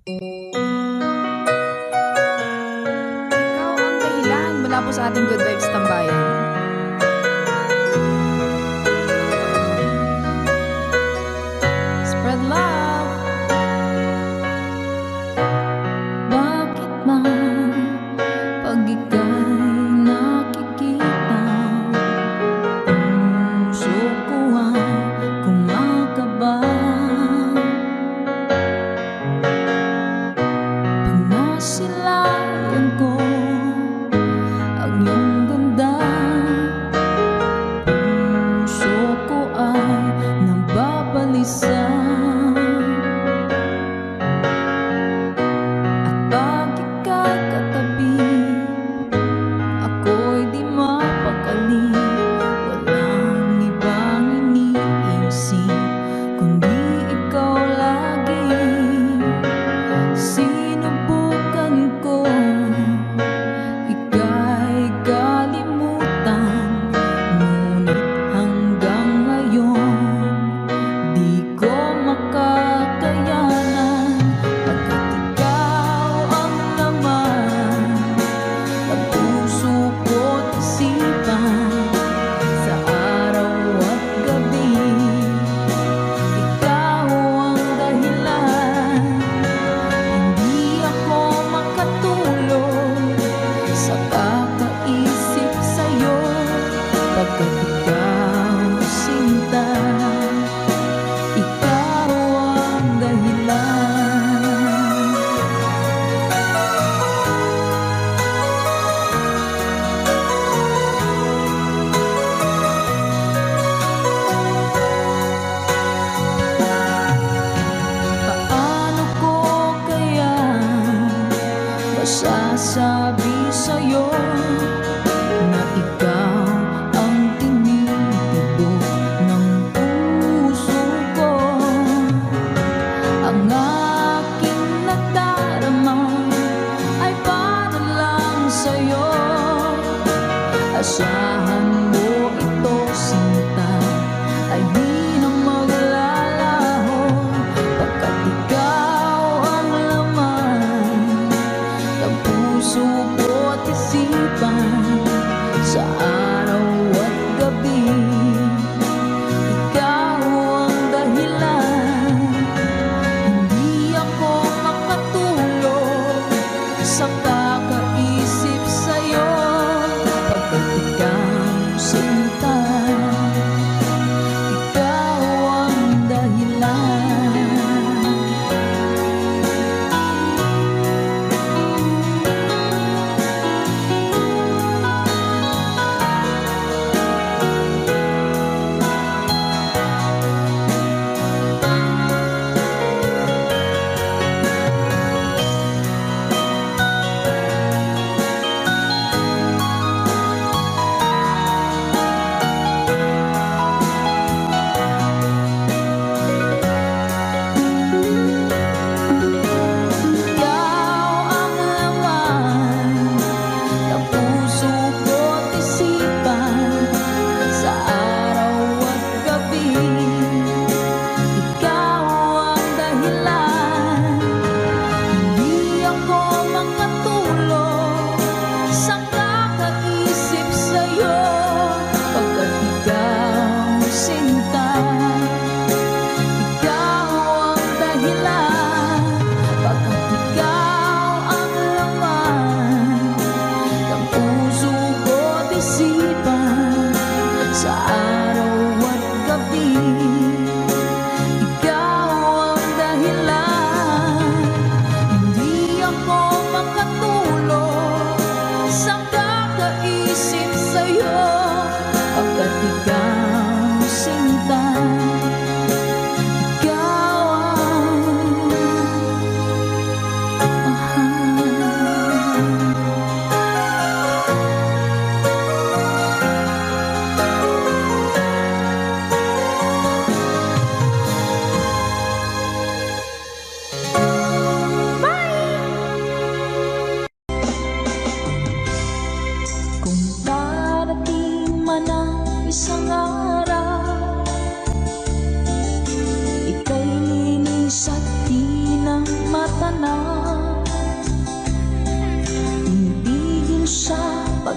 Ikaw ang dahilan mula po sa ating Good Vibes Tambayan. Spread love! Bakit ba pag ika'y nakikita, puso ko ay kumakaba? Pag nasilayan ko ang iyong ganda, puso ko ay nababalisa. At pag ika'y katabi, ako'y di mapakali. Walang ibang iniisip kundi ikaw lagi. Sinubukan ko ika'y kalimutan, ngunit hanggang ngayon di ko makakayanan. Pagkat ikaw ang laman ng puso ko't isipan, sa araw at gabi ikaw ang dahilan. Hindi ako makatulog sa kakaisip sa'yo, pagkat ikaw sinta, ikaw ang dahilan. Paano ko kaya masasabi sa'yo na ikaw ang tinitibok ng puso ko? Ang aking nadarama ay para lang sa'yo. Asahan mo ito, sinta, ay di na maglalaho, pagkat ikaw ang laman ng puso ko't isipan, sa araw at gabi ikaw ang dahilan. Hindi ako makatulog sa kakaisip sa'yo, pagkat ikaw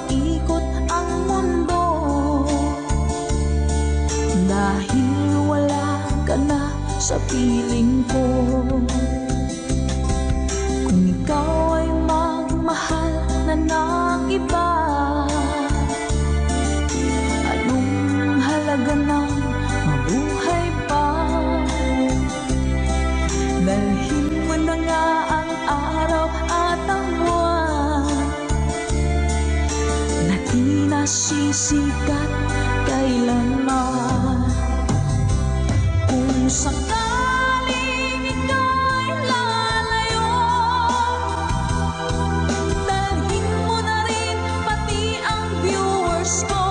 pag-ikot ang mundo. Dahil wala ka na sa piling ko. Kung ikaw ay magmahal na ng iba, anong halaga ng mabuhay pa? Dalhin mo na nga ang araw at ang buwan na di nasisikat kailanman. Kung sakaling ika'y lalayo, dalhin mo na rin pati ang viewers ko.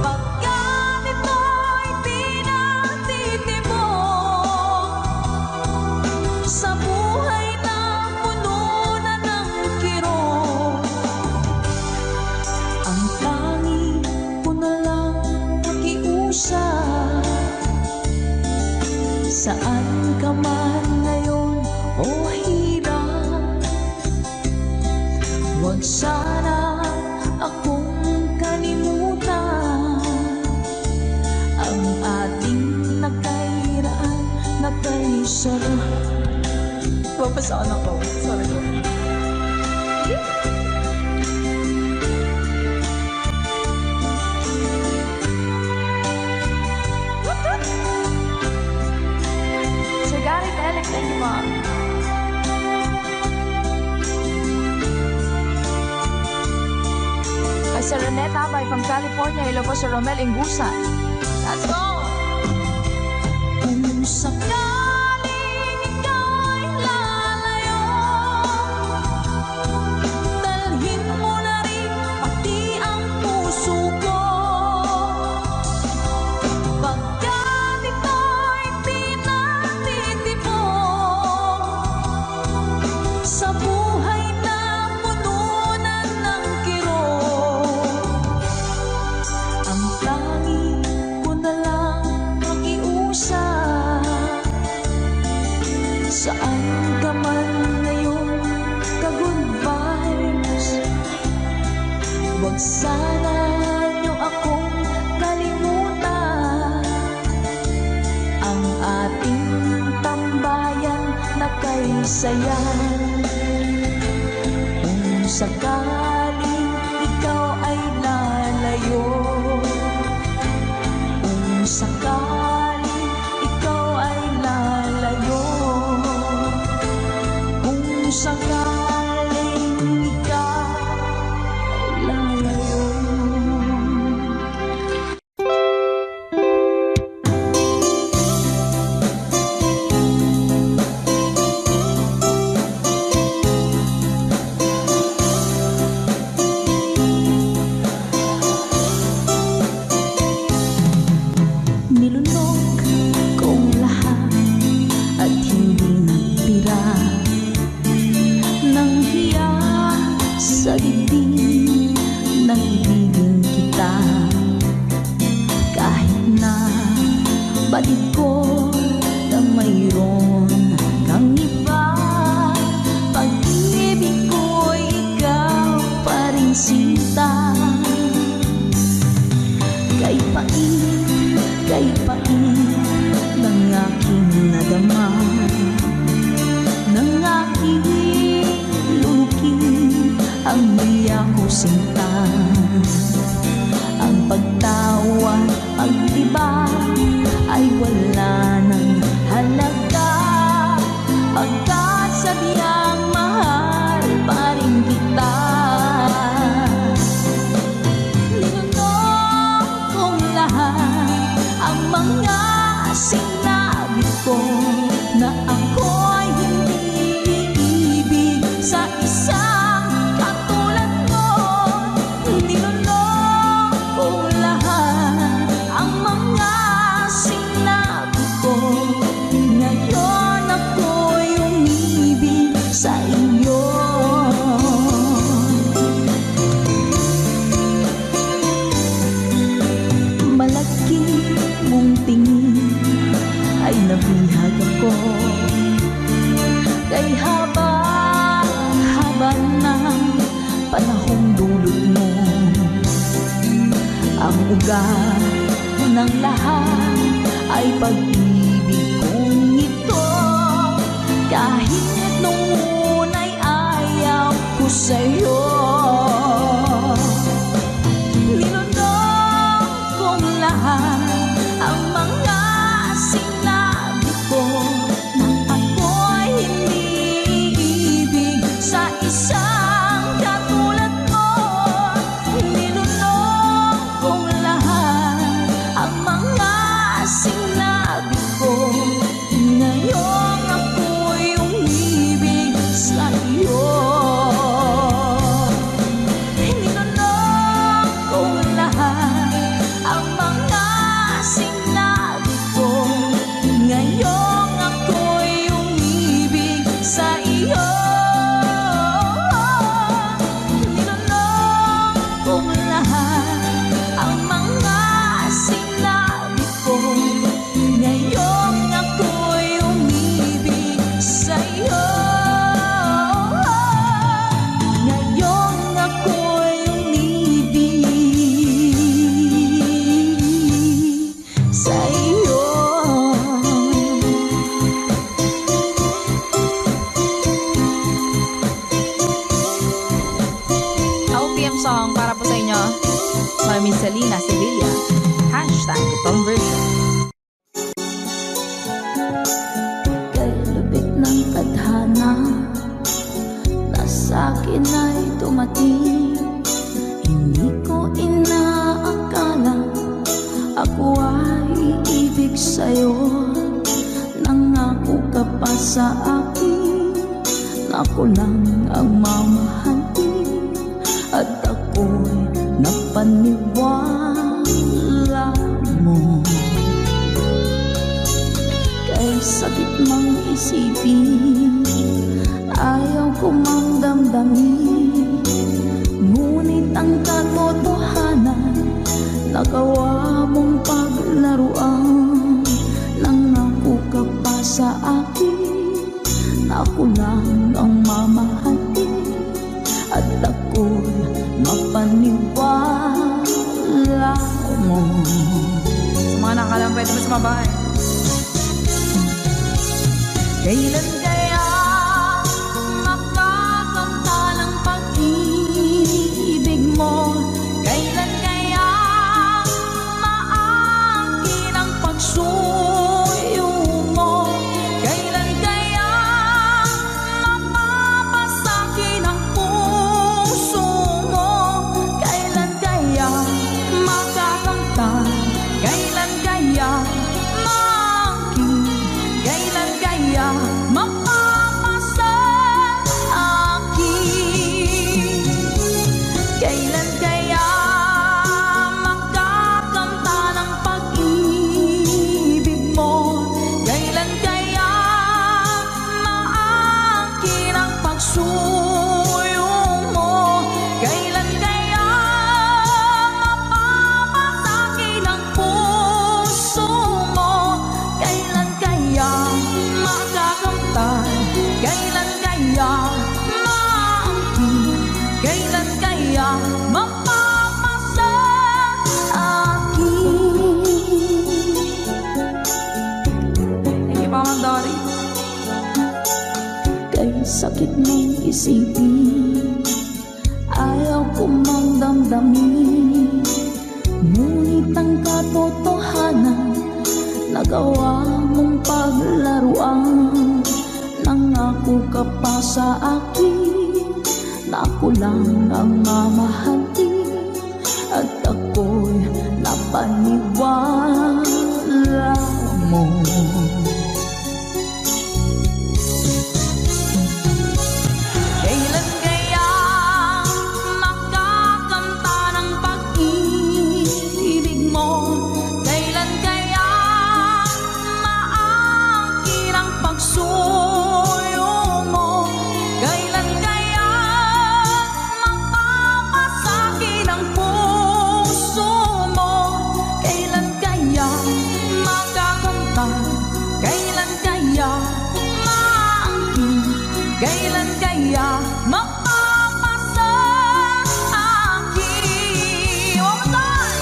Pagkat ito'y di natitibok sa buhay na puno na ng kirot, ang tangi ko na lang pakiusap. Saan ka man ngayon o hirap, huwag sana akong kalimutan. Ang ating nakairaan, nakaisarap. Papasaan ako. Sorry ko. Sir Gary Telek, thank you, Mom. Kay Sir Reneta by from California, hello po Sir Romel Ingusan. Let's go! Kung sakaling ika'y lalayo, dalhin mo na rin pati ang puso ko. Pagkat ito'y di natitibok sa buhay na puno na ng kirot, ang tangi ko na lang pakiusap. Saan ka man ngayon, ka-good vibes, huwag sana niyo akong kalimutan. Ang ating tambayan na kay saya. Kung sakaling ikaw ay lalayo, kung sakaling ikaw ay lalayo, kung sakaling ikaw ay lalayo. Nilunok kong lahat at hindi nagtira ng hiya sa dibdib ng ibigin kita. Kahit na batid ko na mayroon kang iba, pag-ibig ko'y ikaw pa rin sinta. Kay pait ng aking nadama, ng aking luki, ang niya ko sinta. Ang pagtawa, pag-iba ay wala ng halaga, pagkat sadyang mahal pa rin kita. Ninunong kong lahat ang mga sinabi ko, na ako'y hindi iibig sa isang katulad mo. Ninunong kong lahat ang mga sinabi ko, ngayon ako'y umibig sa iyo. Malaki mong tingin ay nabihag ako, kay haba ng ugat ng lahat ay pag-ibig kong ito. Kahit nung una'y ayaw ko sa'yo, nilunok kong lahat ang mga sinabi ko nang ako'y hindi ibig sa isang katulad mo. Nilunok kong lahat ang mga sinabi ko, ngayong ako'y umibig sa iyo. Nilunok kong lahat ang mga sinabi ko, ngayong ako'y umibig sa iyo. Nilunok kong lahat ang mga sinabi ko, ngayong ako'y umibig sa iyo. Ngayong ako'y umibig sa iyo. OPM song para po sa inyo. Mami Selena Sevilla. #conversion. Kay lubik ng tadhana na sa'kin ay dumating, hindi ko inaakala ako ay iibig sa'yo. Nangako ka pa sa akin na ako lang ang mamahalin, at ako'y napaniwala mo. Kay sakit mang isipin, ayaw ko mang damdamin, ngunit ang katotohanan nagawa mong paglaruan. Nangako ka pa sa akin na ako lang ang mamahalin, at ako'y mapaniwala mo. Sa mga nakalang pwede mo sumabay. Kailan kaya makakanta ng pag-ibig mo? Kailan kaya maangkin ang pagsuyo mo? Kailan kaya mapapasakin ang puso mo? Kailan kaya makakanta? Kailan kaya maangkin? Kailan kaya mapapasa akin? Kailan kaya makakanta ng pag-ibig mo? Kailan kaya maangkin ang pagsuyo mo? Kailan kaya mapapasakin ang puso mo? Kailan kaya makakamtan? Kailan kaya maangkin? Kailan kaya mapapasa akin? Thank you, Mama Dory. Kay sakit mong isipin, ayaw ko mang damdamin, ngunit ang katotohanan nagawa mong paglaruan. Nangako ka pa sa akin na ako lang ang mamahalin, at ako'y napaniwala mo. Kailan kaya makakanta ng pag-ibig mo? Kailan kaya maangkin ang pagsuyo mo? Kailan kaya mapapasakin ang puso mo? Kailan kaya makakanta? Kailan kaya maangkin? Kailan kaya mapapasa akin? One more time.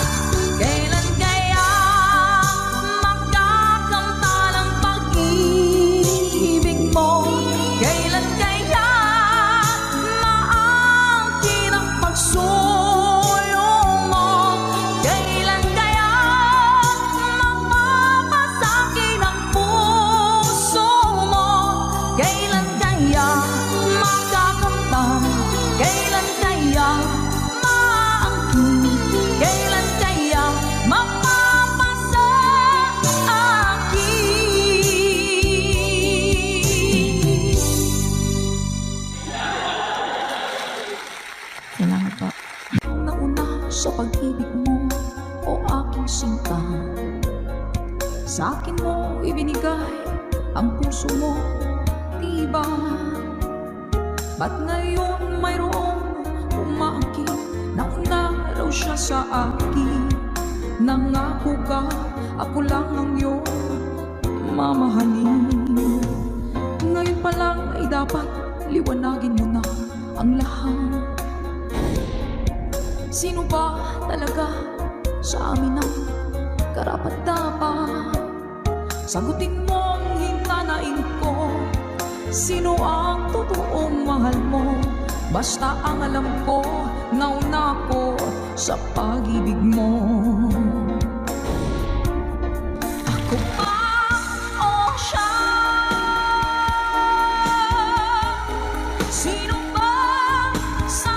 binigay ang puso mo, diba? Ba't ngayon mayroong umaakit? Nauna raw siya sa akin. Nangako ka, ako lang ang iyong mamahalin. Ngayon pa lang ay dapat liwanagin mo na ang lahat. Sino ba talaga sa amin ang karapat-dapat? Sagutin mo ang hinanain ko. Sino ang totoong mahal mo? Basta ang alam ko, nauna ko sa pag-ibig mo. Ako ba o siya? Sino ba sa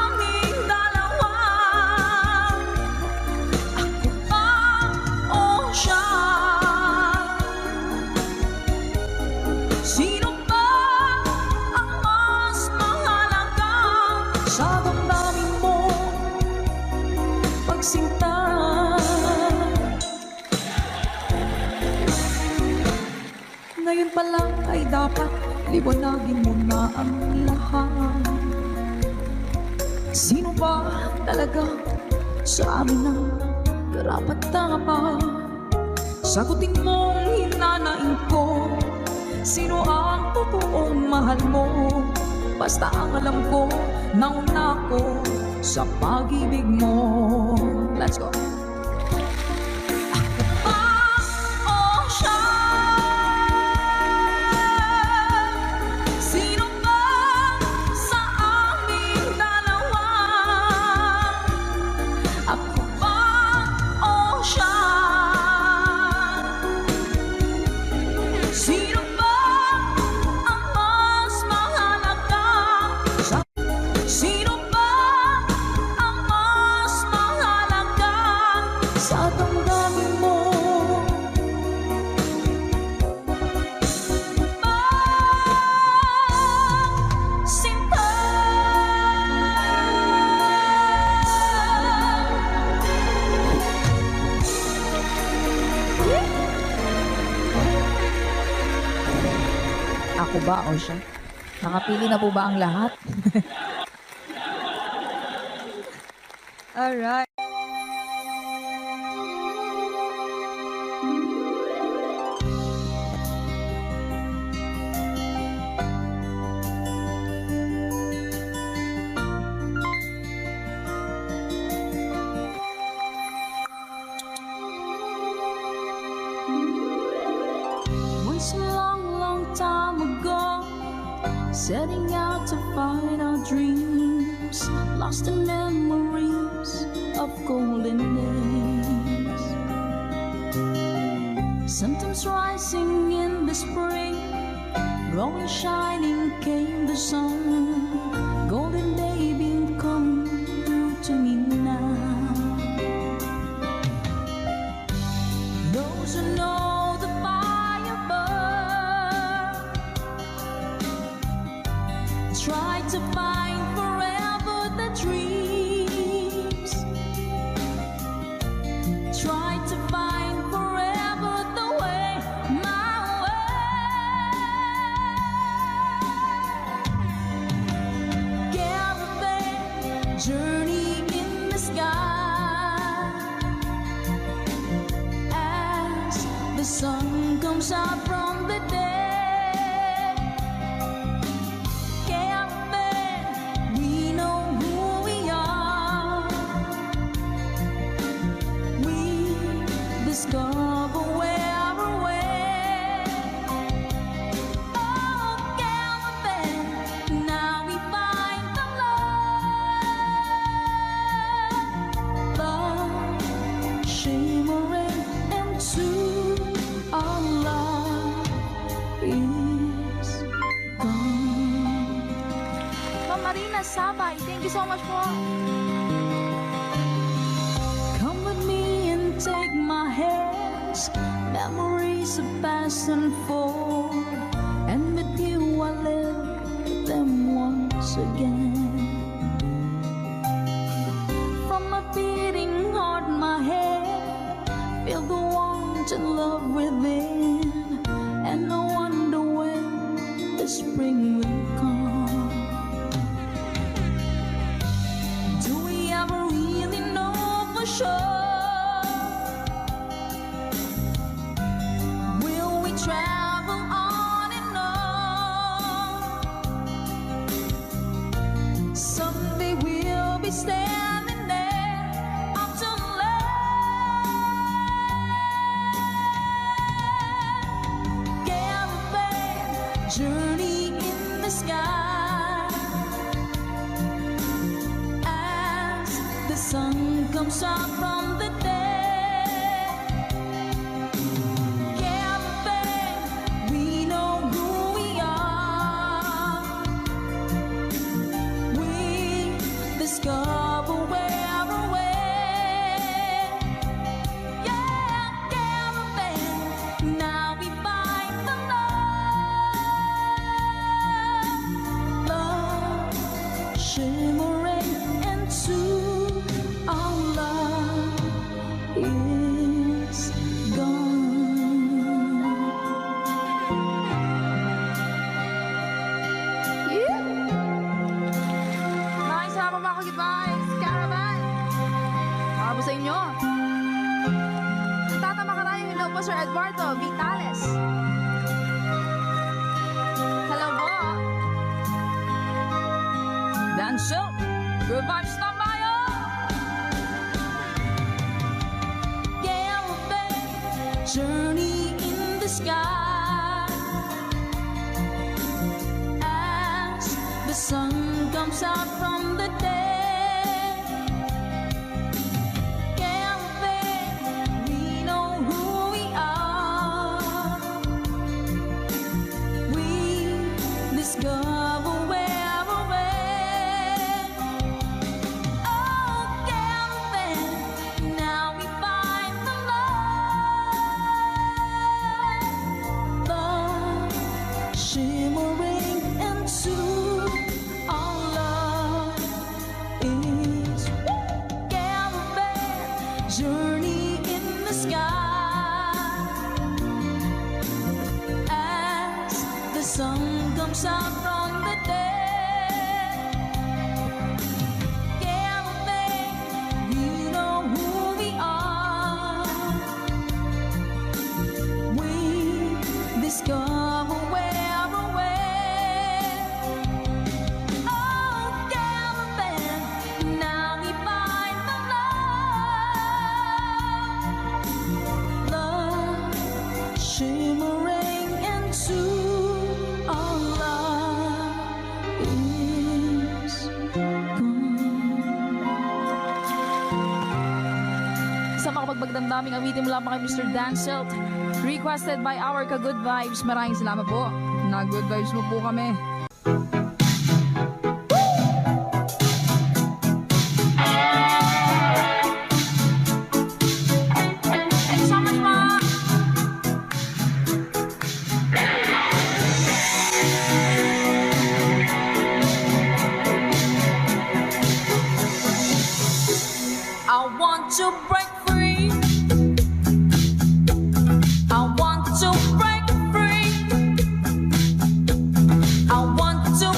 aming dalawa? Ako ba o siya? Sino ba ang mas mahalaga sa damdamin mo? Pagsinta. Ngayon pa lang ay dapat liwanagin mo na ang lahat. Sino ba talaga sa amin ang karapat-dapat? Sagutin mo ang hinanain ko. Sino ang totoong mahal mo? Basta ang alam ko, nauna ko sa pag-ibig mo. Let's go. Ako ba o siya? Sino ba sa aming dalawa? Ako ba o siya? Sino ba ang mas mahalaga? Sino ba ang mas mahalaga sa damdamin mo? Sinta. Ako ba o siya? Nakapili na po ba ang lahat? Alright. Once a long, long time ago, setting out to find our dreams, lost in memories of golden days. Sometimes rising in the spring, growing shining came the sun. Golden day been come through to me now. Those who know the fire burn try to find forever the dreams, try to find forever the way, my way. Caravan journey in the sky as the sun comes out from the day. Caravan, we know who we are. We discover where we're way. Oh, caravan, now we find the love shimmering into our love is gone. Ma'am Marina Sabay, thank you so much po. Come with me and take my hands. Memories of past and forth, and with you I live them once again. From my beating heart, my head, feel the warmth and love within. spring will come. Do we ever really know for sure? Will we travel on and on? Someday we'll be standing there up to caravan journey in the sky as the sun comes out from the day. Caravan, we know who we are. We discover where we're way. Yeah, caravan, now we find the love shimmering into our love is gone. Maraming salamat mga ka-goodbyes, Caravan. Para po sa inyo. Tatama ka tayo. Hello po, Sir Eduardo Vitales. Hello po. Dance show, good vibes na tayo. Caravan journey in the sky as the sun comes out from the day. Caravan, we know who we are. We discover where we're at. Oh, caravan, now we find the love shimmering into our love is caravan journey in the sky as the sun comes out from the day. Caravan, we know who we are. We discover where we're at. Oh, caravan, now we find the love shimmering into our love is gone. Sa makapagbagdamdaming awitin mula pa kay Mr. Danselt. Requested by our ka-good vibes. Maraming salamat po. Nag-good vibes mo po kami. Thank you so much, ma! I want to break free. I want to break free. I want to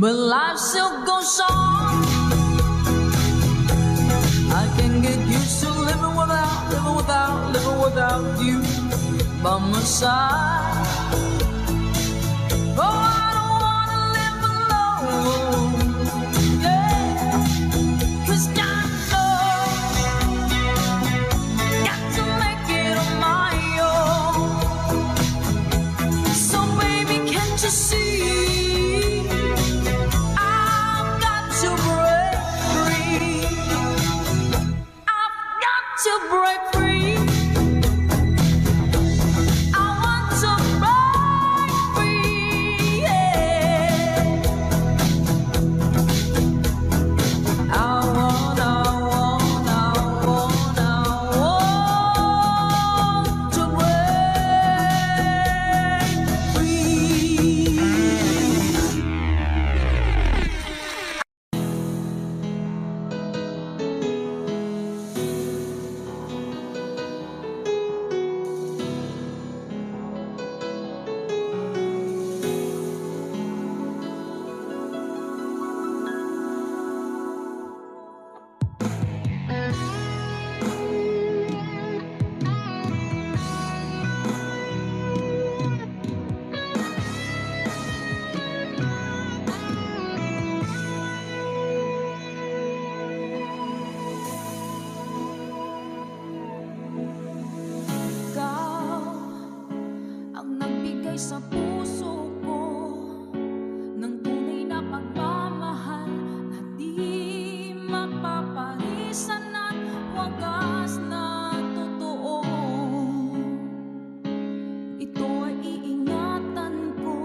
but life still goes on. I can get used to living without you by my side. Oh, I don't wanna live alone, yeah. 'Cause got love, got to make it on my own. So baby, can't you see? I've got to break free. I've got to break free. I want to break free, yeah. I want to break free. Ikaw ang nagbigay sa puso ko ng tunay na pagmamahal na di mapaparisan at wagas na totoo. Ito ay iingatan ko,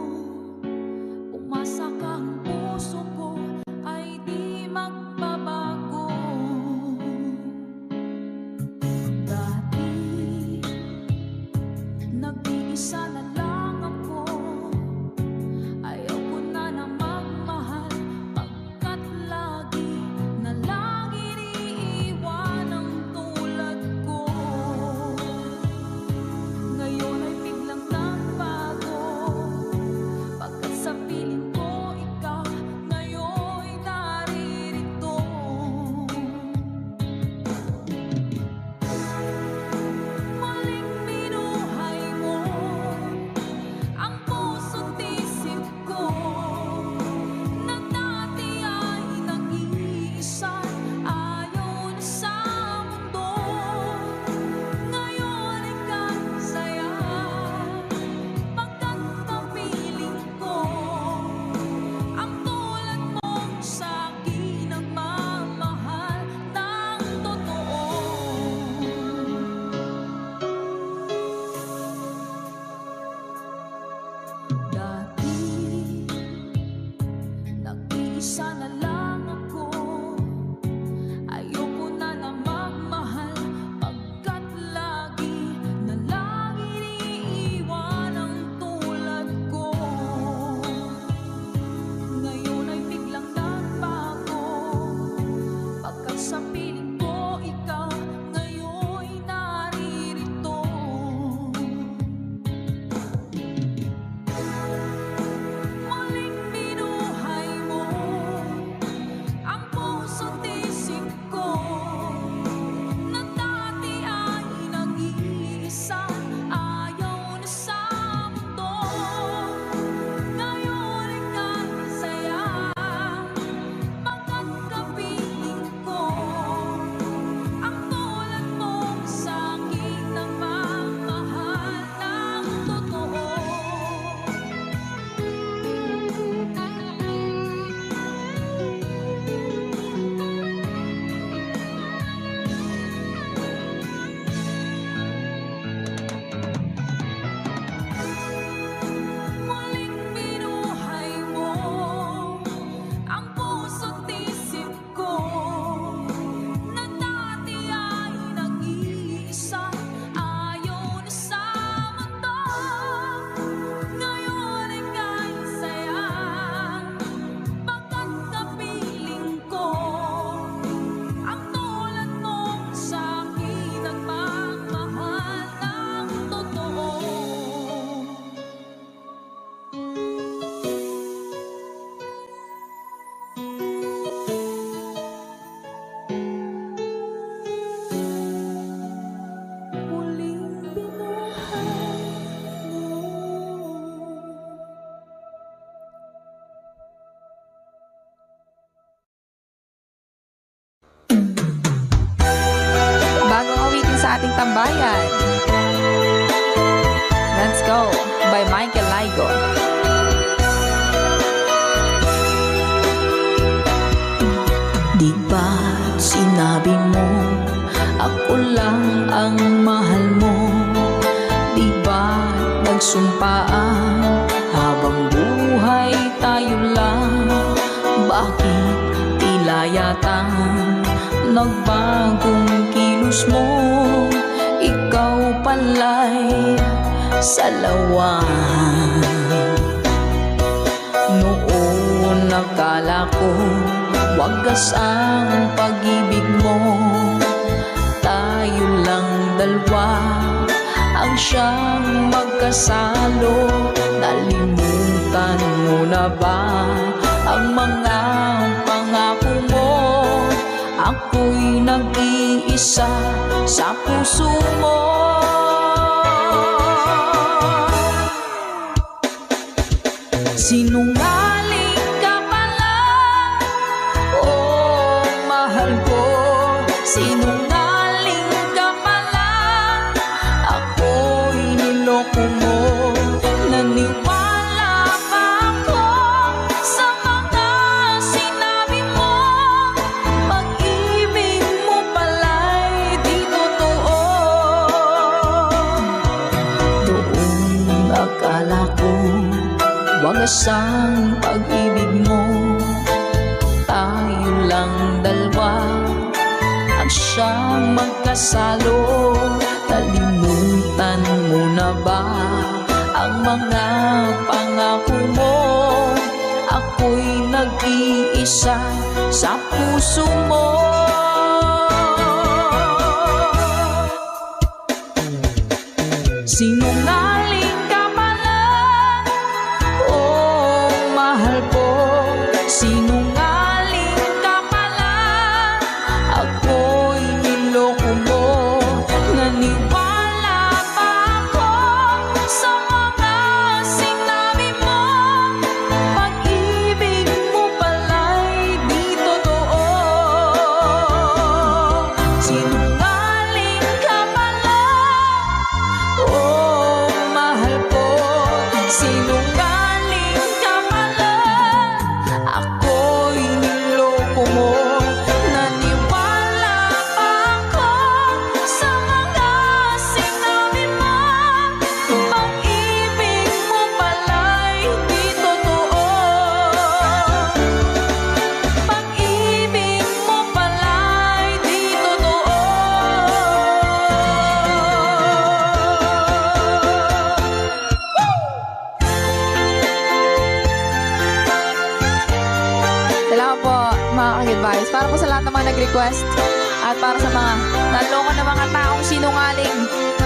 umasa ka ang puso ko ay di magbabago. Dati nag-iisa na lang ako, ayaw ko na magmahal pagkat lagi na lang iniiwan ang tulad ko. Ngayon ay biglang nagbago, pagkat sa piling ko ikaw ngayon naririto. Muling binuhay mo ang puso't isip ko na dati ay nag-iisa ayon sa mundo. Ngayon ay kasaya pagkat napiling ko ang tulad mong sa'kin ang mamahal ng totoo. Dati nag-iisa na lang ako, ayoko na magmahal pagkat lagi na lang iniiwan ang tulad ko. Ngayon ay biglang nagbago, pagkat sa piling ko ikaw ngayon naririto. Muling binuhay mo ating tambayan. Let's Go by Michael Laigo. Di ba't sinabi mo ako lang ang mahal mo? Di ba't nagsumpaan habang buhay tayo lang? Bakit tila yata nagbagong kilos mo? Ikaw pala'y salawan. Noon nakala ko wagas ang pag-ibig mo. Tayo lang dalawa ang siyang magkasalo. Nalimutan mo na ba ang mga pangako mo? Ako'y nag-iisa sa puso mo. Sinungaling ka pala, oh mahal ko. Sinungaling ka pala, ako'y niloko mo. Naniwala pa ako sa mga sinabi mo. Pag-ibig mo pala'y di totoo. Doon akala ko wagas ang pag-ibig mo. Tayo lang dalawa ang siyang magkasalo. Nalimutan mo na ba ang mga pangako mo? Ako'y nag-iisa sa puso mo. Sinungaling ka pala, oh mahal ko. Sinungaling ka pala, ako'y niloko mo. Naniwala pa ako sa mga sinabi mo. Pag-ibig mo pala'y di totoo. Sinungaling ka pala, oh mahal ko. Sinungaling ka pala, ako'y niloko mo. Naniwala pa ako sa mga sinabi mo. Pag-ibig mo pala'y di totoo. Pag-ibig mo pala'y di totoo. Salamat po mga ka-Good Vibes. Para po sa lahat ng mga nag-request at para sa mga naloko na mga taong sinungaling.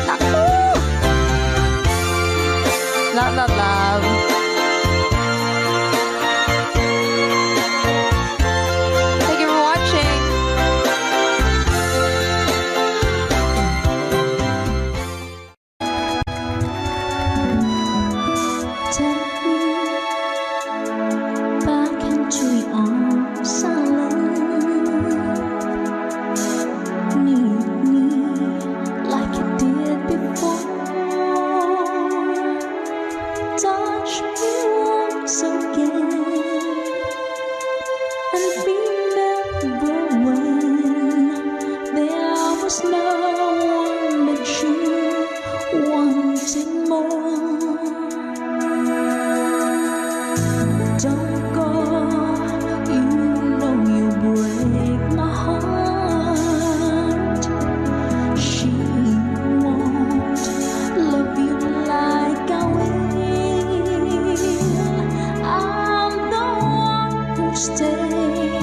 Naku! Love, love, love. Thank you for watching. Take me back into your arms, I need me like you did before. Touch me once again and remember when there was no one but you wanted more. Don't go, you know you break my heart. She won't love you like I will. I'm the one who stay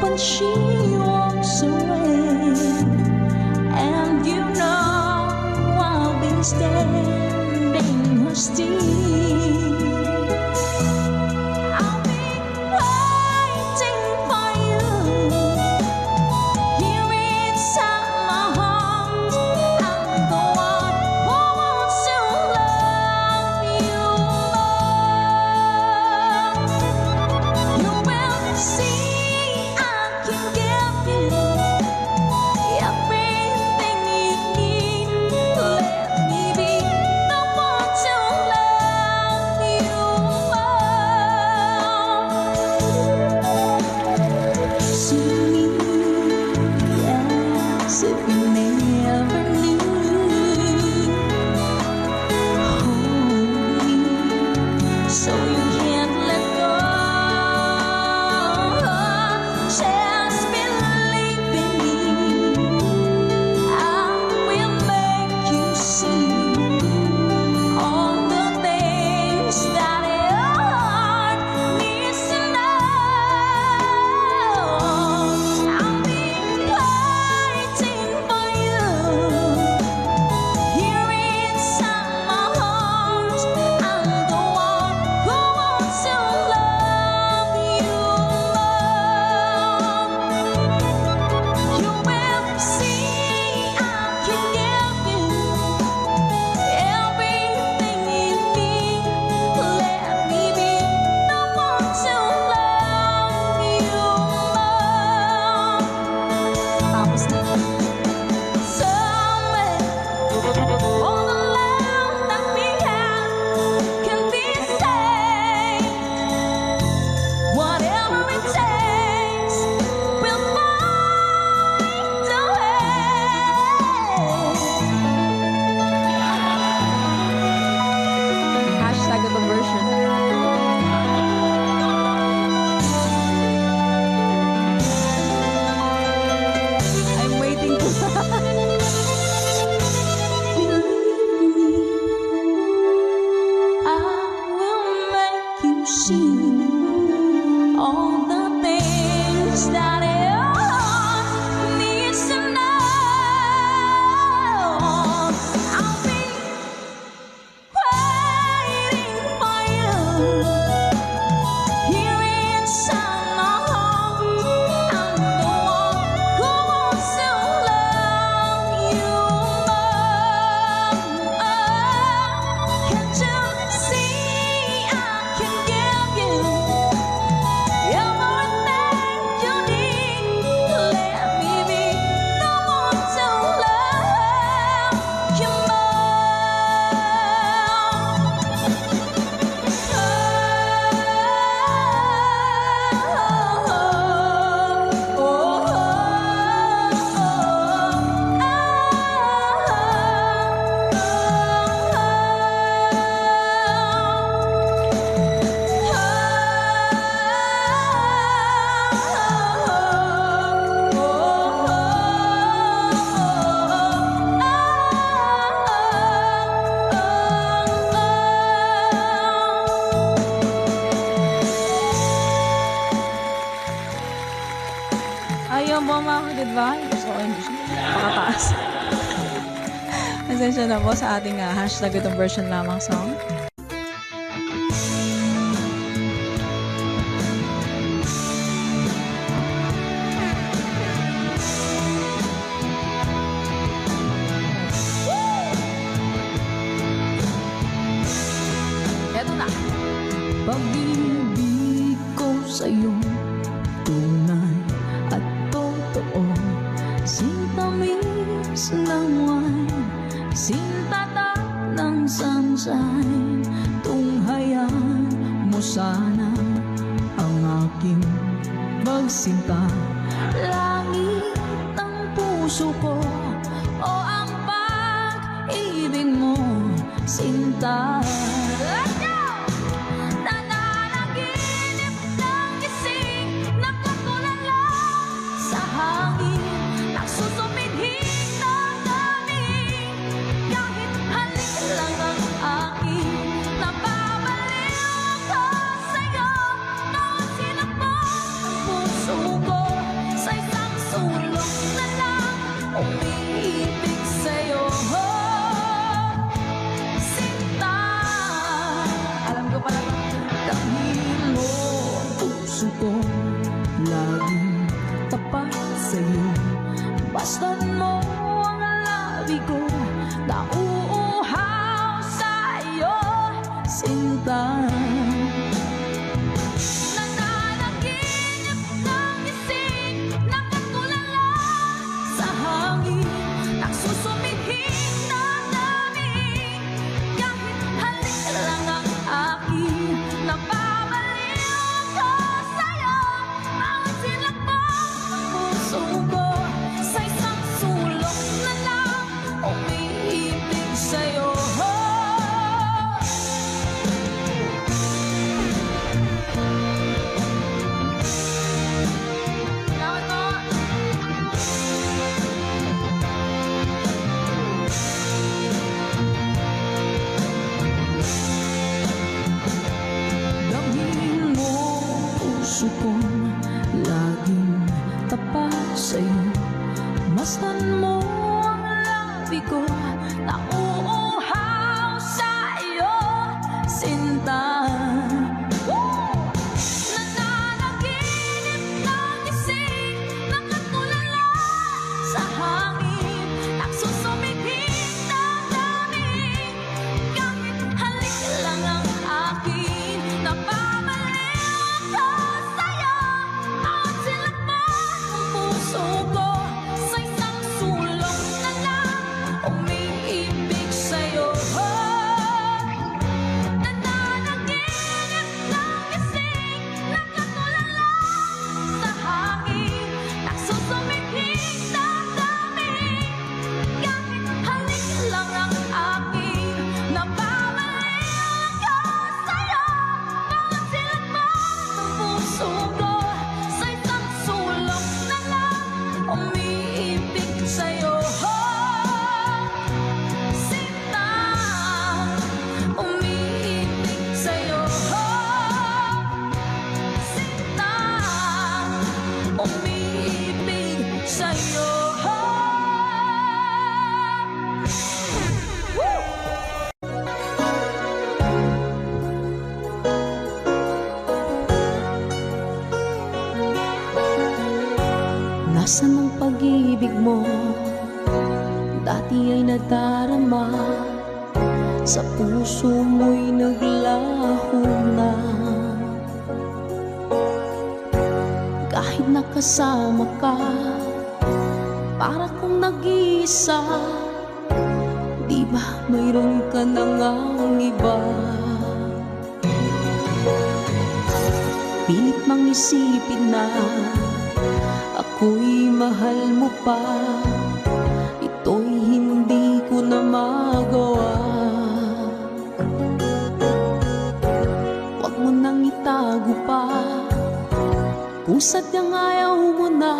when she walks away, and you know I'll be standing her still. I'll be waiting for you here inside my heart. I'm the one who wants to love you more. You will see I can give you everything so you can't let go. Just believe in me, I will make you see all the things that your heart needs to know. I'll be waiting for you here inside my heart. I'm the one who wants to love you more. You will see I can give you everything you need. Let me be the one to love you more. Tapos na. Somewhere, all the love that we have can be saved. Whatever it takes, we'll find a way. Hashtag the version. I'm waiting to I will make you see all the things that your heart needs to know. I'll be waiting for you here inside my heart. I'm the one who wants to love you more. Can't you see I can give you everything you need? Let me be the one to love you Ayun po mga ka-good vibes. Okay, hindi siya pakataas. Pasensya na po sa ating hashtag itong version lamang song. Eto na. Pag-ibig ko sa'yo, tunay at totoo. Sintamis ng wine, sintatak ng sunshine. Tunghayan mo sana ang aking magsinta. Langit ng puso ko, o ang pag-ibig mo, sinta. Let's go! Nananaginip ng gising, nakatulala sa hangin, nagsusumidhing ng damig. Kahit halik lang ang akin, napabaliw ako sa'yo. Bawat sinakbang ng puso ko, sa isang sulok na lang umiibig sa'yo. Sinta, alam ko pala dahil mo ang puso ko, laging tapat sa'yo. Basta't mo ang labi ko, nauuhaw sa'yo. Sinta, nananaginip ng gising, nakatulala sa hangin, nagsusumidhing ng damig. Kahit halik lang ang akin, napabaliw ako sa'yo. Bawat sinakbang ng puso ko, sa isang sulok na lang umiibig sa'yo. puso kong laging tapat sa'yo. Masdan mo ang labi ko, nauuhaw sa'yo, sinta. Nananaginip ng gising, nakatulala sa hangin, nagsusumikip ng daming, kahit halik lang ang akin. Napamaliw ako sa'yo, bawat silakbot ng puso ko, sa isang sulong na lang umiibig sa'yo. Nananaginip ng gising, nakatulala sa hangin, nagsusumikip ng daming, kahit halik lang ang akin. Napamaliw ako sa'yo, bawat silakbot ng puso ko, sa isang sulong na lang umiibig sa'yo. Sinta, umiibig sa'yo. Sinta, umiibig sa'yo. Nasaan ang pag-ibig mo? Dati ay nadarama, sa puso mo'y naglaho na. Kahit nakasama ka, para kong nag-iisa. Di ba mayroon ka na ngang iba? Pilit mang isipin na ako'y mahal mo pa, ito'y hindi ko na magawa. Huwag mo nang itago pa, kung sadyang ayaw mo na,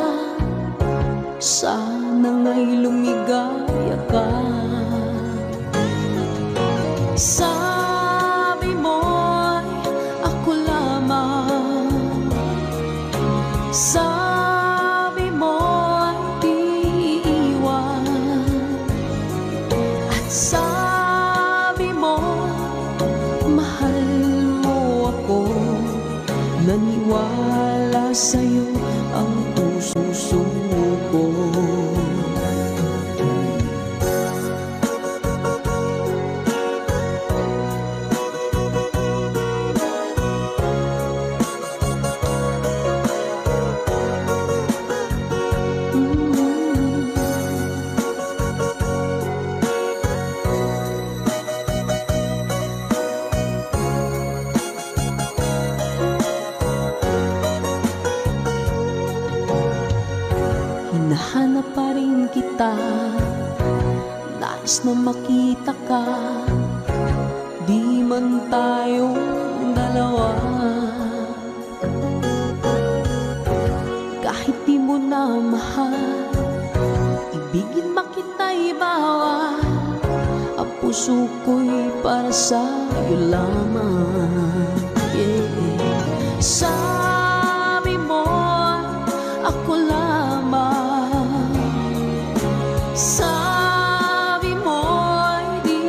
sana nga'y lumigaya ka. Sabi mo'y ako lamang, sabi mo'y di iwan, at sabi mo mahal mo ako. Naniwala sa'yo ang puso ko. Hinahanap pa rin kita, nais na makita ka, di man tayong dalawa. Kahit di mo na mahal, ibigin makita'y bawal, ang puso ko'y para sa'yo lamang. Sabi mo ako lamang, sabi mo'y di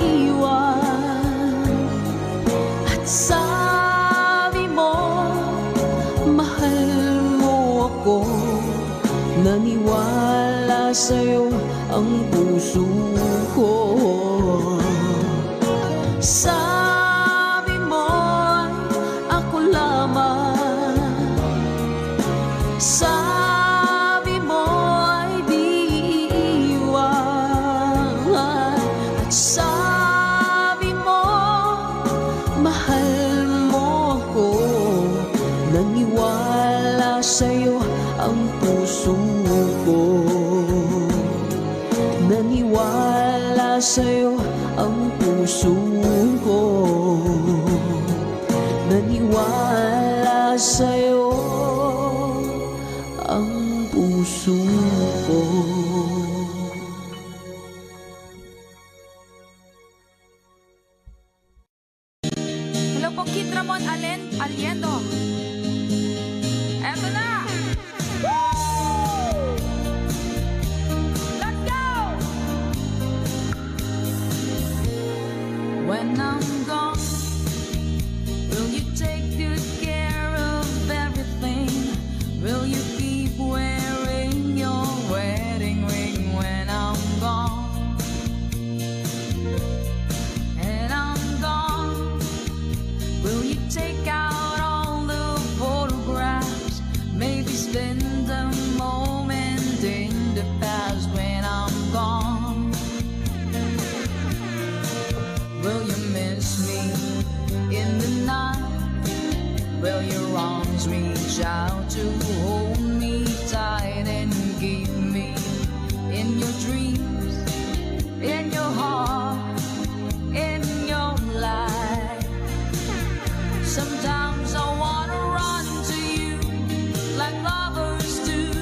iiwan, at sabi mo mahal mo ako. Naniwala sa'yo ang puso ko. Sabi mo'y ako lamang, sabi mo'y di iiwan, at sabi mo mahal mo ako. Naniwala sa'yo ang puso ko. Naniwala sa'yo ang puso ko. Naniwala sa'yo ang puso ko. Hello po, Kid Ramon Aliendo. in the night. Will your arms reach out to hold me tight and keep me in your dreams, in your heart, in your life? Sometimes I wanna run to you like lovers do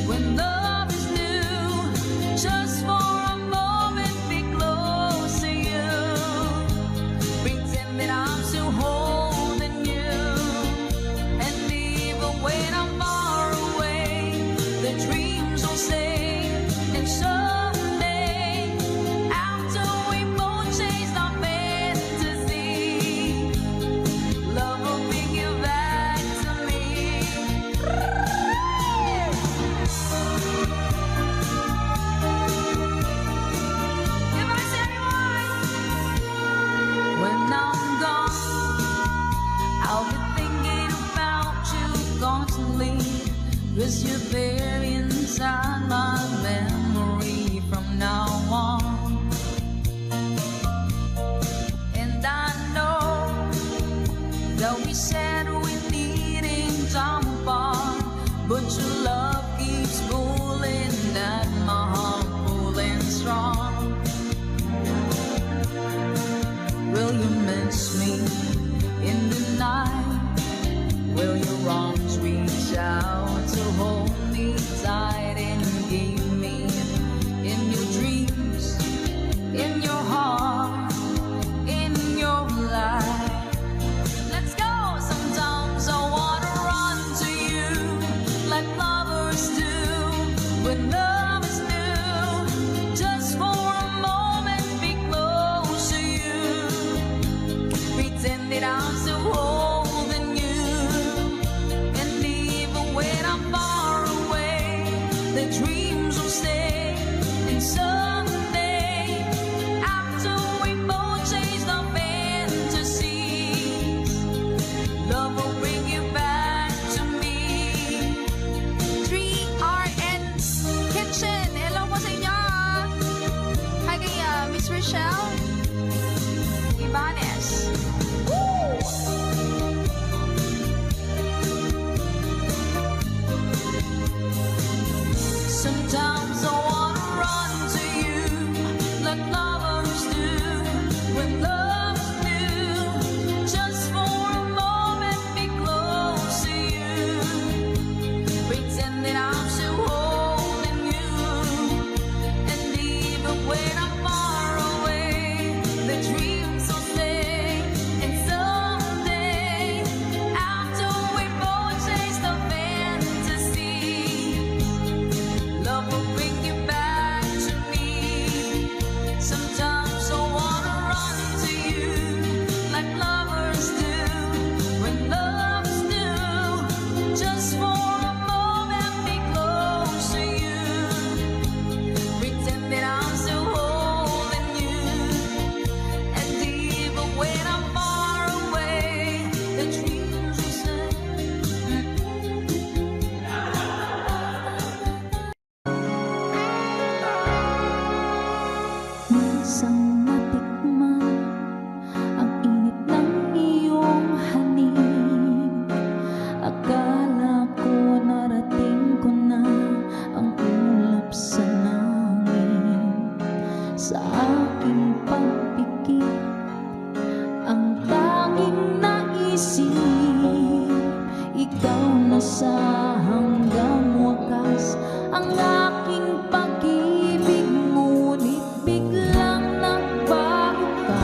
when love is new. Just for a moment be close to you, pretend that I'm still holding you. And even when I'm far away, the dreams will stay. And someday, after we both chased our fantasy, love will bring you back to me. If I say anyone, when I'm gone, I'll be thinking about you constantly, 'cause you're there inside my memory from now on. And I know that we said we needing time apart, but your love keeps pulling at my heart, pulling strong. Will you miss me in the night? Will your arms reach out to hold me tight and keep me in your dreams, in your heart, in your life? Let's go! Sometimes I wanna run to you like lovers do when love is new. Just for a moment be close to you, pretend that I'm still holding you. And even when I'm far away, the dreams will stay. And someday, after we both chased our fantasies, love will bring you back to me. 3RN Kitchen. Hello po sa inyo. Hi kay Miss Rochelle Ibanez. Sometimes I wanna run to you like lovers do when love is new. Just for a moment be close to you, pretend that I'm still holding you. And even when I'm far away, the dreams will stay. And someday, after we both chase the fantasy, love will bring you back to me. Sometimes I wanna run to you like lovers do when love is new. Just for a moment be close to you, pretend that I'm still holding you. And even when I'm far away, the dreams will say. Minsan natikman ang init ng iyong halik. Akala ko narating ko na ang ulap sa langit. Sa aking pagpikit, ang tanging naisip, ikaw na sa hanggang wakas ang aking pag-ibig. Ngunit biglang nagbago ka,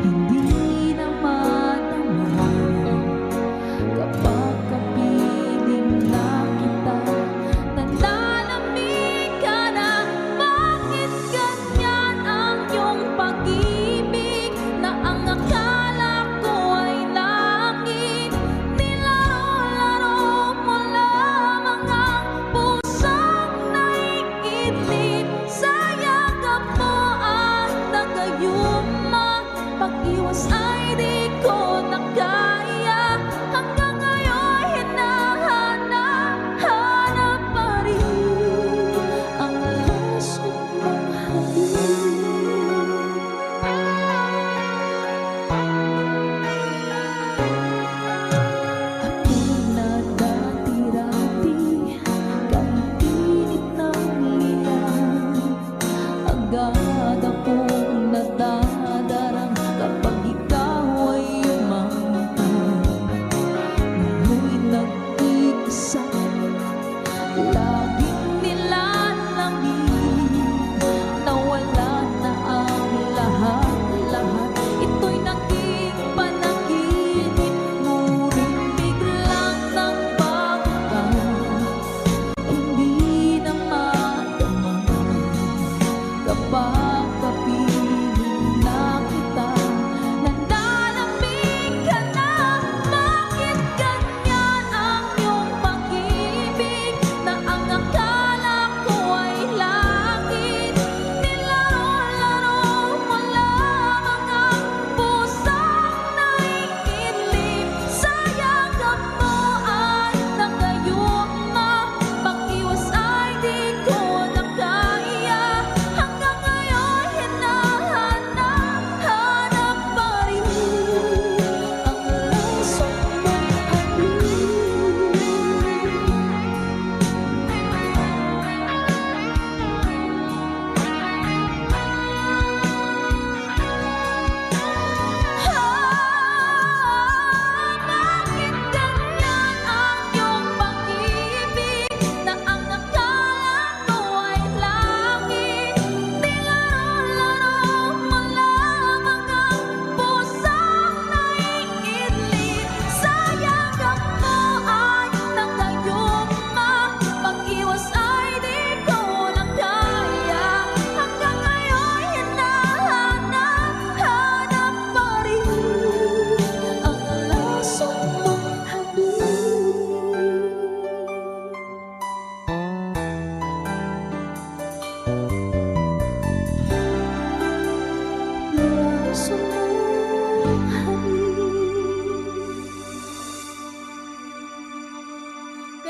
hindi na madama kapag kapiling na kita. Nananamig ka na, bakit ganyan ang iyong pag-ibig na ang akala ko ay langit? Nilaro-laro mo lamang ang pusong naiidlip. Sa yakap mo ang nagayuma, pag-iwas ay di ko na kaya. Hanggang ngayon hinahanap-hanap pa rin ang puso mong halik.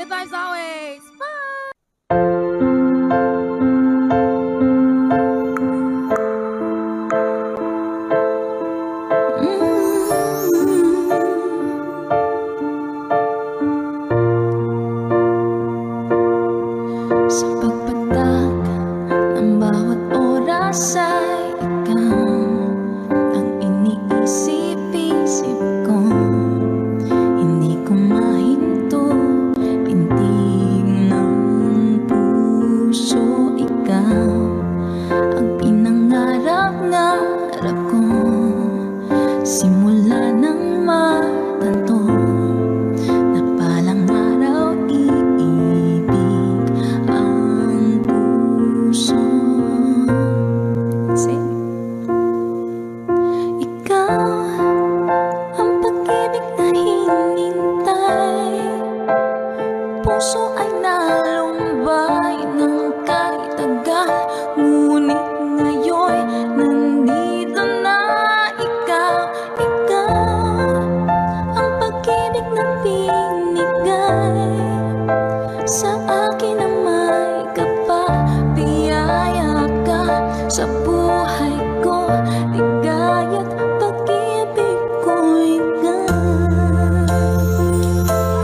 Good vibes always! Sa pagpatak ng bawat oras ay ikaw ang iniisip-isip ko. Hindi ko mahinto, pintig ng puso. Ikaw ang pinangarap-ngarap ko, simula ng matanto na palang araw iibig ang puso. Sing. Ikaw ang pag-ibig na hinintay, puso ay nalumbay ng kahit tagal, ngunit ngayon nandito na ikaw. Ikaw ang pag-ibig na binigay sa akin na may kapabiyaya ka sa buhay ko. Ligaya't pag-ibig ko ikaw.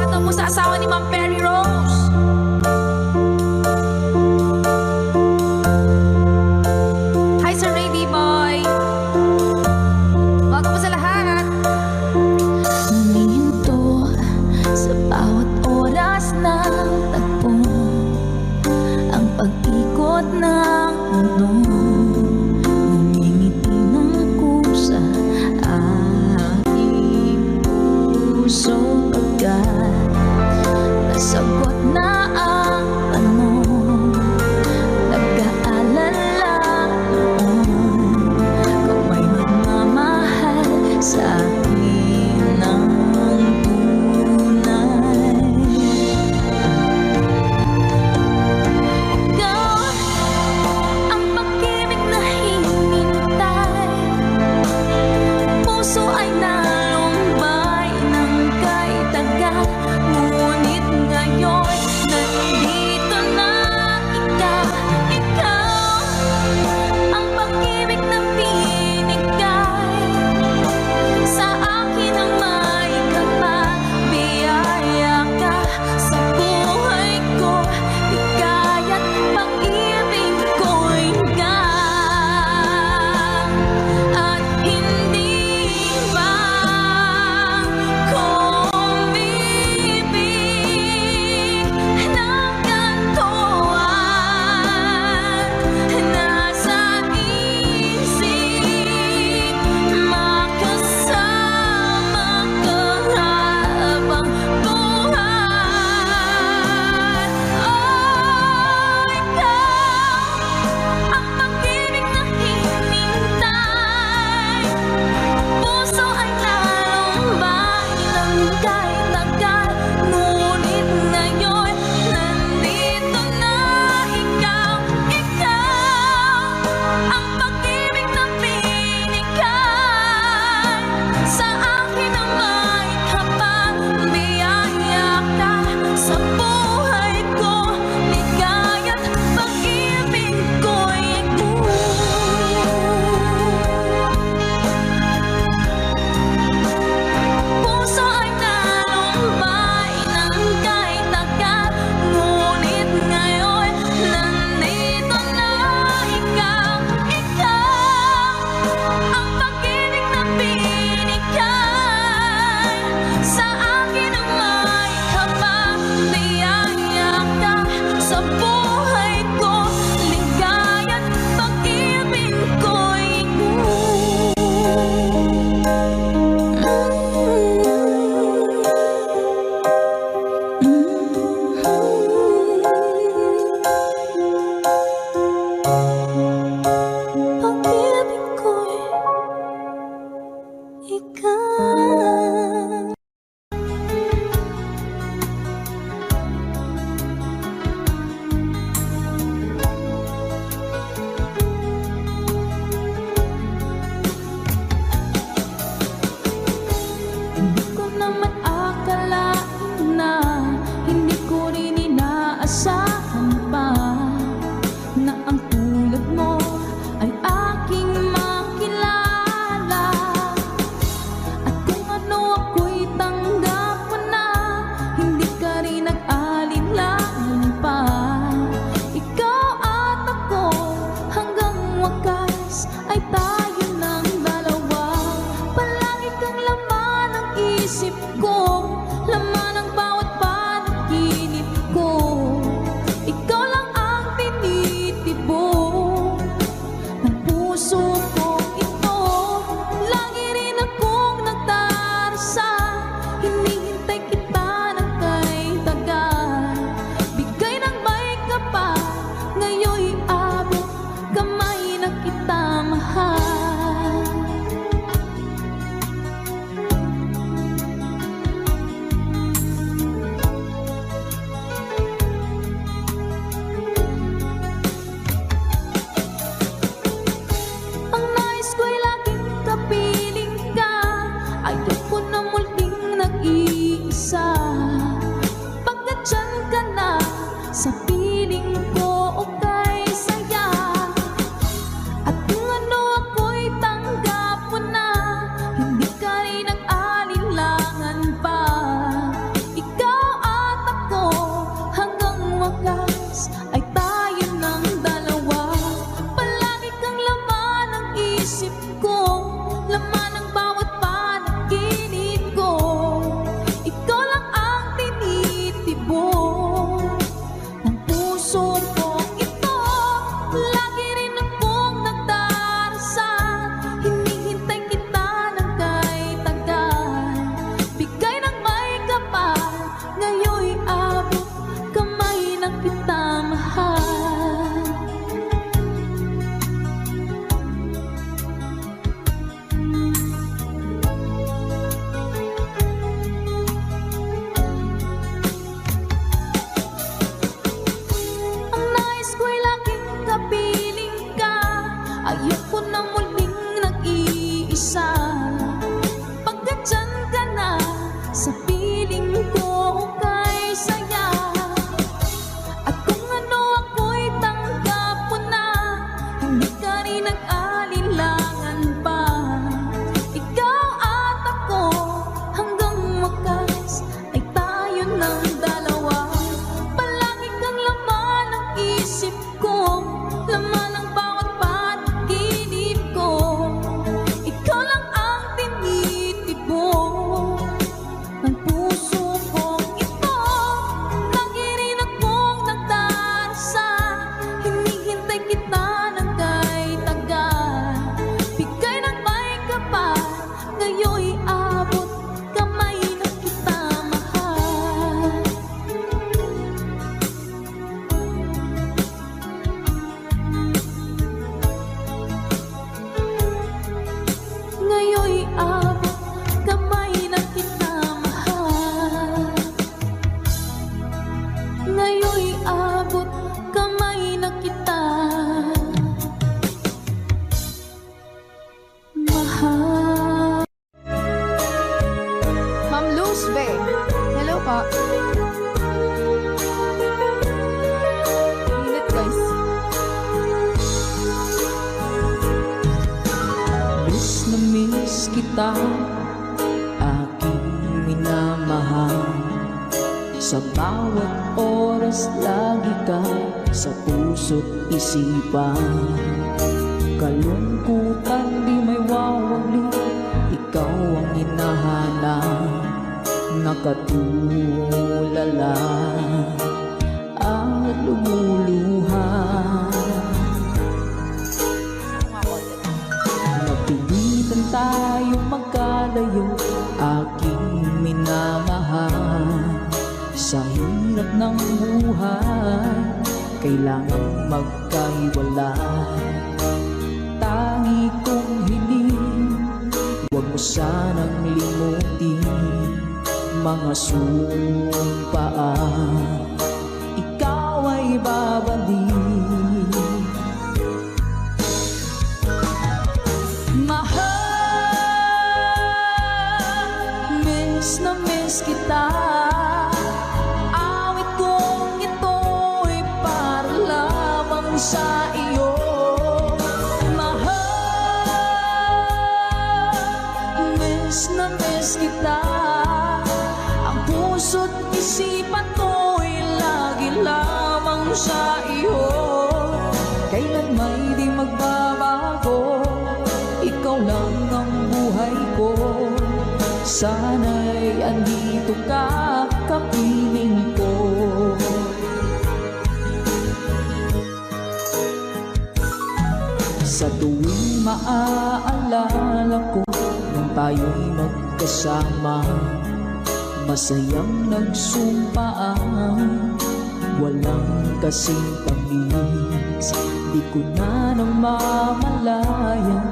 Ito po sa asawa ni Ma'am Perry Rose. Hi Sir Ray Boy. Welcome po sa lahat. Humihinto sa bawat oras ng tagpo, ang pag-ikot ng mundo. Ngumingiti ng kusa aking puso, pagkat nasagot na ang tanong. Nag-aalala noon kung may magmamahal sa akin ng tunay. Ikaw ang pag-ibig na hinintay, puso ay nalumbay ng kahit tagal, ngunit ngayon nandito na ikaw. Ikaw ang pag-ibig na binigay sa akin ang may kapabiyaya ka sa buhay ko. Ligaya't pag-ibig ko ikaw, at hindi ba kumibig ng kantuan, nasa isip makasama ka habang buhay. Oh, ikaw ang pag-ibig na hinintay, puso ay nalumbay ng kahit tagal, ngunit ngayon nandito na ikaw. Ikaw ang pag-ibig na binigay sa akin na may kapabiyaya ka sa buhay ko. Ligaya't pag-ibig ko ikaw. Puso ay nalumbay ng kahit tagal, ngunit ngayon nandito na ikaw. Ikaw ang pag-ibig na binigay sa akin na may kapabiyaya ka sa buhay ko. Ligaya't pag-ibig ko pag-ibig ko ikaw. Hindi ko naman akalain na hindi ko rin isip ko, laman ng bawat panaginip ko. Ikaw lang ang tinitibok ng puso ko ito. Lagi rin akong nagdarasal, hinihintay kita ng kay tagal. Bigay ng may kapal, ngayon'y abot kamay na kita mahal. Ang nais ko'y laging kapiling ka, ayoko na muling nag-iisa. Pagkat dyan ka na, sa piling ko okay saya. At kung ano ako'y tanggap mo na, hindi ka rin nag-alinlangan pa. Ikaw at ako, hanggang wakas ay tayo ng dalawa. Palagi kang laman ng isip ko, laman ng bawat panaginip ko. Ikaw lang ang tinitibok ng puso ko ito. Lagi rin akong nagdarasal, hinihintay kita ng kay tagal. Bigay ng may kapal, ngayon'y abot kamay na kita mahal. Ang nais ko'y laging kapiling ka, ayoko na muling nag-iisa. Pagkat dyan ka na, sa piling ko okay saya. At kung ano ako'y tanggap mo na, hindi ka rin nag-alinlangan pa. Ikaw at ako, hanggang wakas ay tayo ng dalawa. Palagi kang laman ng isip ko, laman ng bawat panaginip ko. Ikaw lang ang tinitibok ng puso ko ito. Lagi rin akong nagdarasal, hinihintay kita ng kay tagal. Bigay ng may kapal, ngayon'y abot kamay na kita mahal. Ngayon'y abot kamay na kita mahal. Ngayon'y abot kamay na kita mahal. Ma'am Luz Be, hello po. Init guys. Miss na miss kita, aking minamahal. Sa bawat oras lagi ka sa puso't isipan. Kalungkutan di may wawali, ikaw ang hinahanap. Nakatulala at lumuluha. Napilitan tayong magkalayo, aking minamahal. Sa hirap ng buhay, kailangan magkahiwalay. Tangi kong hiling, huwag mo sanang limutin mga sumpaan. Ikaw ay babalik. Mahal, miss na miss kita. Awit kong ito'y para lamang sa iyo. Mahal, miss na miss kita. Ang puso't isipan ko'y lagi lamang sa iyo. Kailan may di magbabago, ikaw lang ang buhay ko. Sana'y andito ka, kapiling ko. Sa tuwing maaalala ko nang tayo'y magkasama, masayang nagsumpaan, walang kasing tamis. Di ko na namamalayan,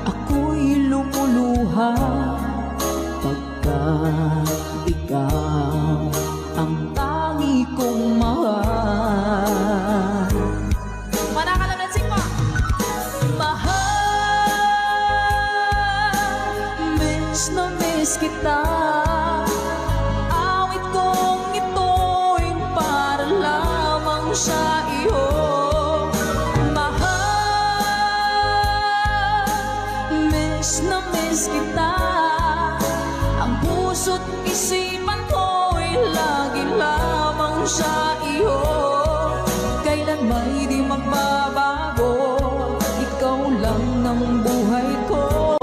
ako'y lumuluha pagka ikaw ang tangi kong mahal. Manakalansing mo! Mahal, miss na miss kita. Awit kong ito'y para lamang sa iyo. Mahal, miss na miss kita. Ang puso't isipan ko'y lagi lamang sa iyo. Kailan may di magbabago, ikaw lang ng buhay ko.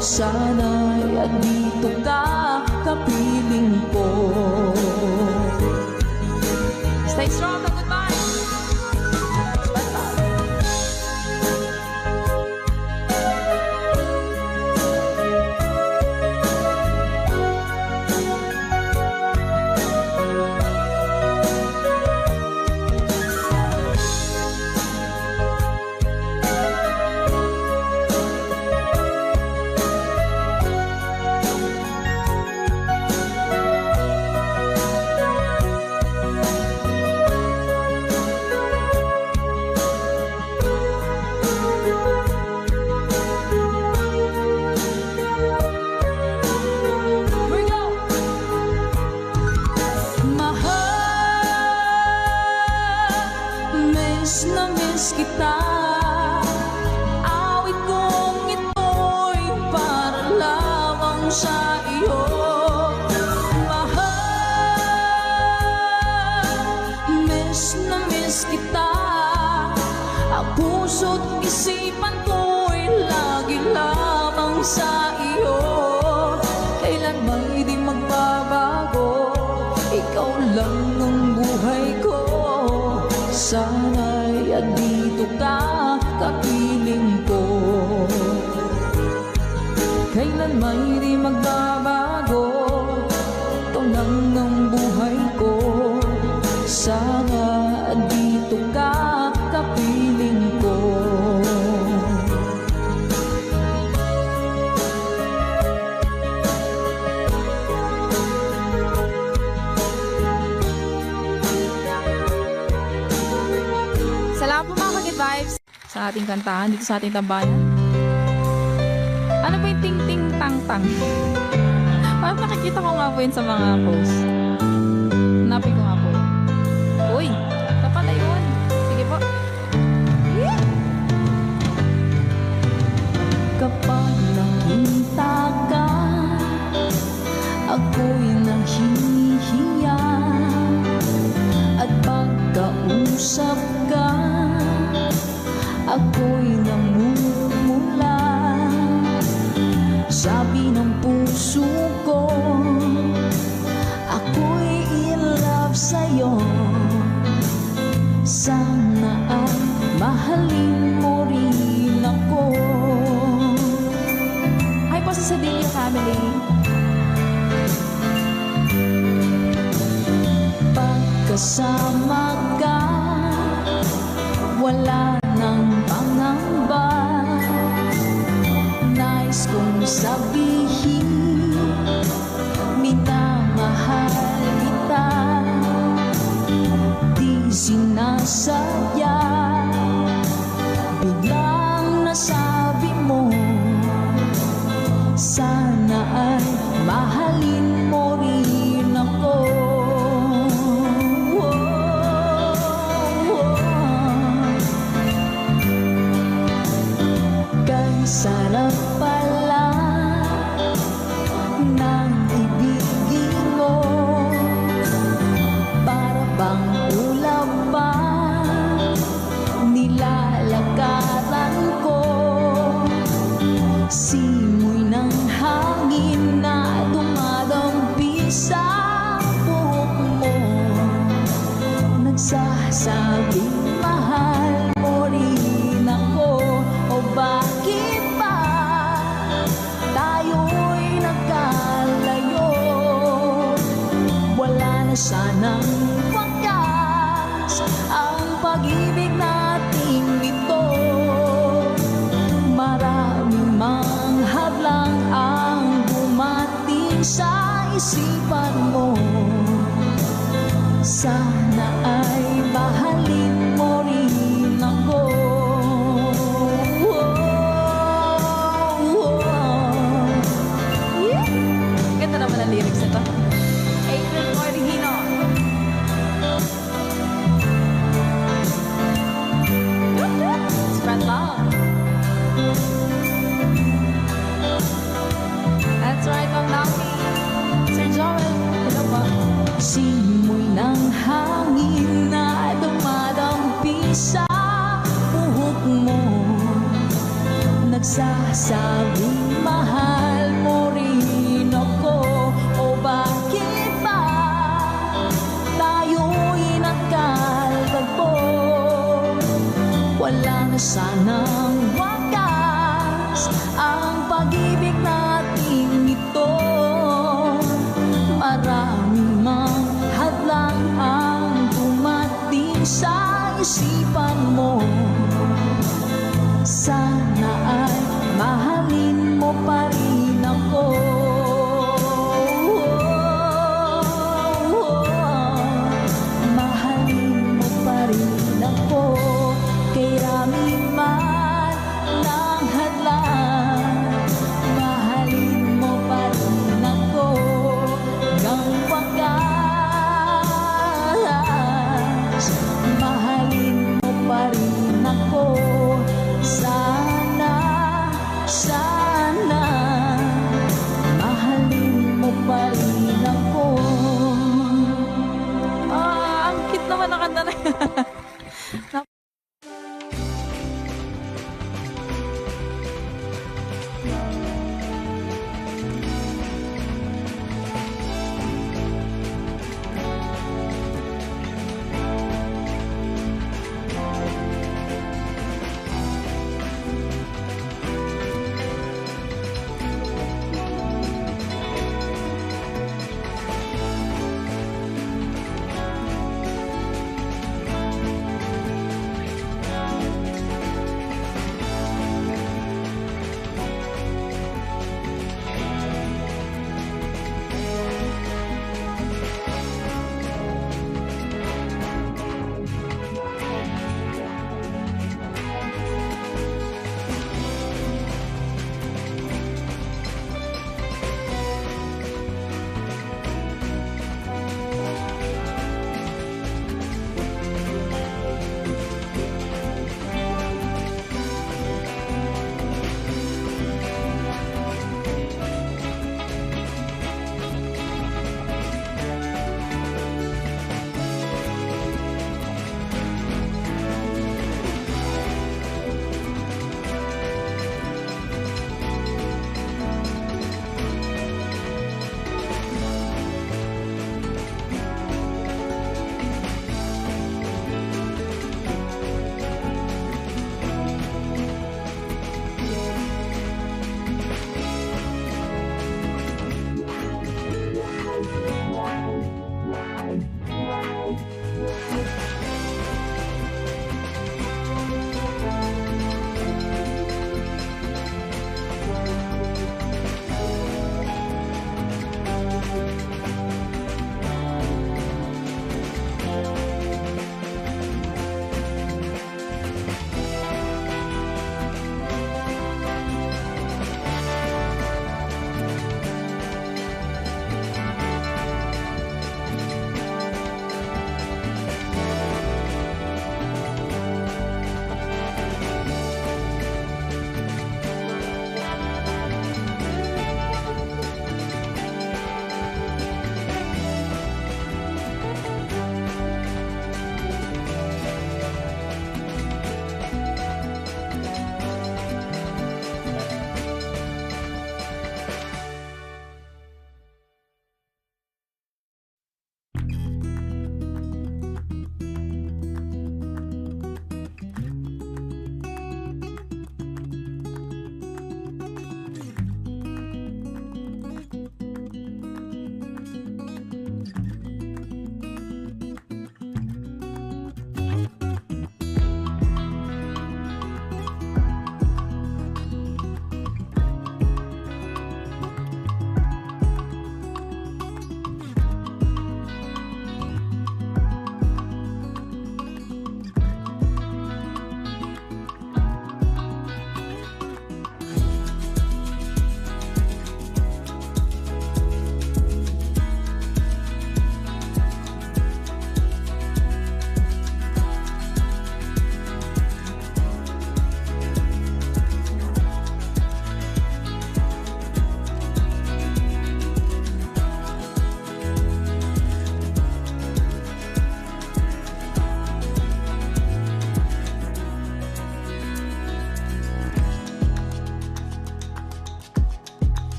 Sana'y andito ka, kapiling ko. Stay strong, goodbye! Miss na miss kita. Awit kong ito'y para lamang sa iyo. Mahal, miss na miss kita. Ang puso't isipan ko'y lagi lamang sa iyo. Kailan may di magbabago, ikaw lang ang buhay ko. Sana'y andito ka, kapiling ko. Kailan may di magbabago, ikaw lang ang buhay ko. Sana andito ka, kapiling ko. Salamat po mga Ka-Good Vibes sa ating kantahan dito sa ating tambayan. Ano ba yung ting-ting-tang-tang? Parang nakikita ko nga po yun sa mga posts. Hanapin ko nga po yun. Uy, kapala yun. Sige po. Yeah! Kapag nakita ka, ako'y nahihiya. At pagkausap ka, ako'y namumula. Sabi ng puso ko, ako'y in love sa'yo. Sana ay mahalin mo rin ako. Hi po sa Sadilio family. Pagkasama ka, wala nang pangamba. Nais kong sabihin, minamahal kita. Di sinasadya, biglang nasabi mo. Sana ay mahalin mo rin ako. Sarap pala ng ibigin mo. Para bang ulap pa nilalakaran ko. Simoy ng hangin na na sanang wakas ang pag-ibig nating ito. Maraming mang hadlang ang dumating sa isipan mo. Sana ay mahalin mo rin ako. Ganda naman ang lyrics nito. April Mordigino. Spread love. That's right, Ma'am Naomi. Sir Joel, hello po. Simoy ng hangin na dumadampi sa buhok mo, nagsasabing mahal mo rin ako. O bakit ba tayo'y nagkalagpo? Wala na sana